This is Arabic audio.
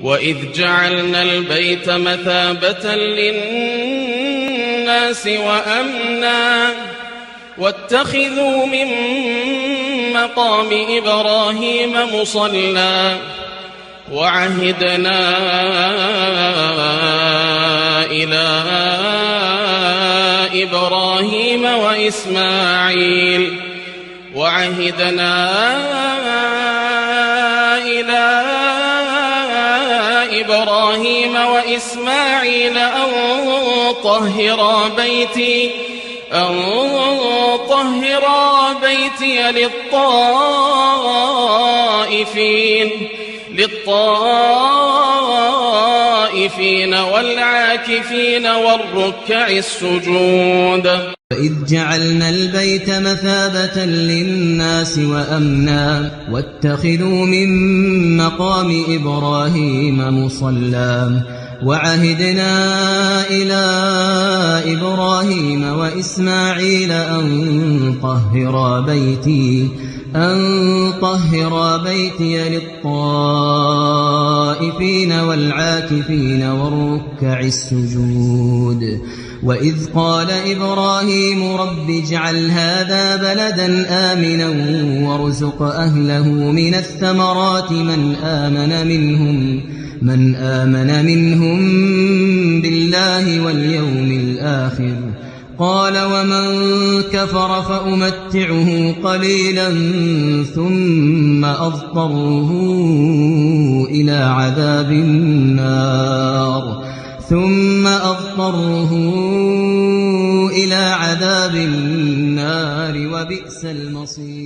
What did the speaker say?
وإذ جعلنا البيت مثابة للناس وأمنا واتخذوا من مقام إبراهيم مصلى وعهدنا إلى إبراهيم وإسماعيل أن طهرا بيتي للطائفين والعاكفين والركع السجود. وإذ جعلنا البيت مثابة للناس وأمنا واتخذوا من مقام إبراهيم مصلى وعهدنا إلى إبراهيم وإسماعيل أن طهرا بيتي للطائفين والعاكفين والركع السجود. وإذ قال إبراهيم رب اجعل هذا بلدا آمنا وارزق أهله من الثمرات من آمن منهم بالله واليوم الآخر قال ومن كفر فأمتعه قليلا ثم أضطره إلى عذاب النار وبئس المصير.